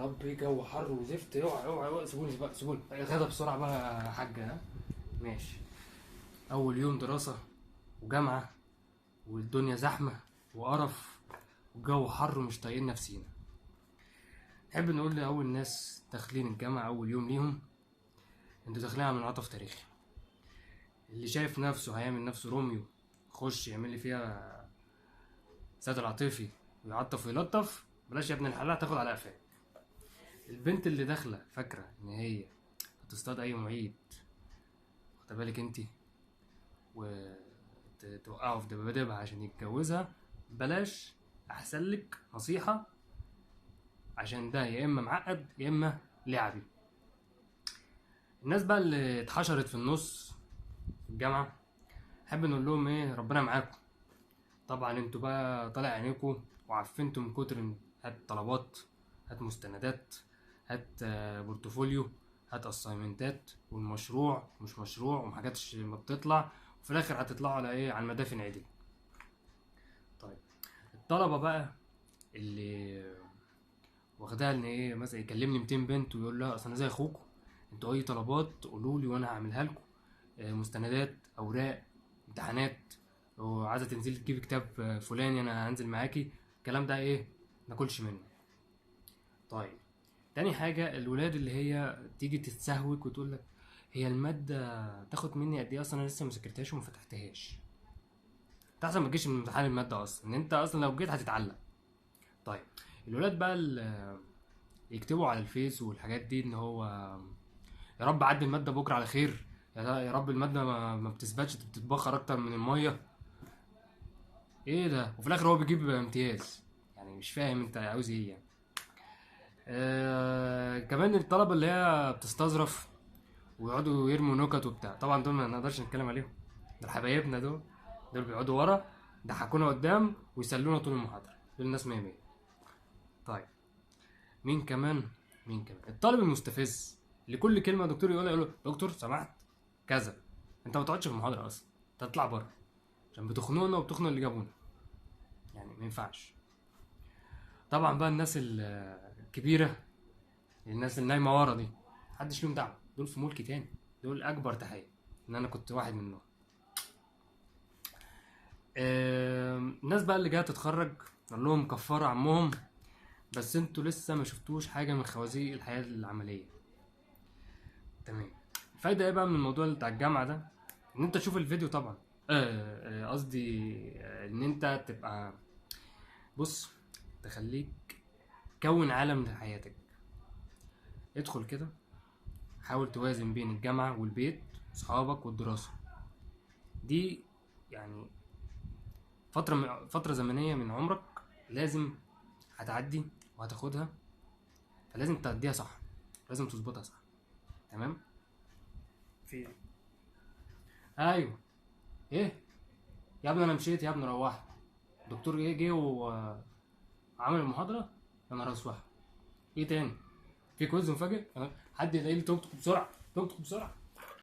ربي جو حر وزفت. اوعى اوعى اوعى، سيبوني بقى سيبوني غدا بسرعه بقى يا حاجه. ها ماشي. اول يوم دراسه وجامعه والدنيا زحمه وقرف والجو حر ومش طايقين نفسينا. نحب نقول لاول ناس داخلين الجامعه اول يوم ليهم: انتوا داخلين على منعطف تاريخي. اللي شايف نفسه هيعمل نفسه روميو يخش يعمل لي فيها سيد العاطفي ويعطف ويلطف، بلاش يا ابن الحلال تاخد على قفاك. البنت اللي داخله فاكره ان هي هتصطاد اي معيد، واخده بالك انتي، وتوقعه في دبادبها عشان يتجوزها، بلاش. احسن لك نصيحه، عشان ده يا اما معقد يا اما لعبي. الناس بقى اللي اتحشرت في النص في الجامعه، حابب نقول لهم ايه: ربنا معاكم. طبعا انتوا بقى طالع عينيكوا وعفنتوا من كتر هات طلبات، هات مستندات، هات بورتفوليو، هات اسايمنتات، والمشروع مش مشروع وحاجات ما بتطلع، وفي الاخر هتطلعوا على ايه؟ على المدافن عدل. طيب الطلبه بقى اللي واخدها ان ايه، مثلا يكلمني 200 بنت ويقول لها اصل انا زي اخوكم، انتوا اي طلبات تقولوا لي وانا هعملها لكم، مستندات، اوراق، امتحانات، وعايزه تنزلي تجيبي كتاب فلاني انا هنزل معاكي. الكلام ده ايه؟ ناكلش منه. طيب تاني حاجه، الولاد اللي هي تيجي تتسهوك وتقول لك هي الماده تاخد مني قد ايه، اصلا انا لسه ما ذاكرتهاش وما فتحتهاش. انت احسن ما تجيش من امتحان الماده اصلا، ان انت اصلا لو جيت هتتعلم. طيب الولاد بقى اللي يكتبوا على الفيس والحاجات دي ان هو يا رب عدي الماده بكره على خير، يا رب الماده ما بتثبتش، بتتبخر اكتر من الميه. ايه ده؟ وفي الاخر هو بيجيب امتياز. يعني مش فاهم انت عاوز ايه يعني. كمان الطلبه اللي هي بتستظرف ويقعدوا يرموا نكت وبتاع، طبعا دول ما نقدرش نتكلم عليهم، دول حبايبنا دول. دول بيقعدوا ورا ضحكونا قدام ويسلونا طول المحاضره، دول الناس مية مية. طيب مين كمان؟ مين كمان؟ الطالب المستفز اللي كل كلمه دكتور يقولها يقول له دكتور سمحت كذا. انت ما تقعدش في المحاضره اصلا، انت تطلع بره، عشان بتخنقنا وبتخنق اللي جابونا، يعني ما ينفعش. طبعا بقى الناس الكبيره، الناس اللي نايمه ورا دي، محدش ليهم دعوه، دول في ملك تاني، دول اكبر تحيه ان انا كنت واحد منهم. الناس بقى اللي جايه تتخرج قال لهم كفروا عمهم، بس انتوا لسه ما شفتوش حاجه من خوازيق الحياه العمليه. تمام. الفايده ايه بقى من الموضوع بتاع الجامعه ده؟ ان انت تشوف الفيديو طبعا، قصدي ان انت تبقى، بص، تخليك كون عالم لحياتك. ادخل كده، حاول توازن بين الجامعة والبيت، اصحابك والدراسة. دي يعني فترة زمنية من عمرك لازم هتعدي وهتاخدها، فلازم تأديها صح، لازم تظبطها صح. تمام. في ايوه. ايه يا ابني؟ انا مشيت يا ابني، روحت. الدكتور جه وعمل المحاضرة. يا نهار اسود. ايه تاني؟ في كويز مفاجئ؟ حد يلاقي لي توك توك بسرعة، توك توك بسرعة.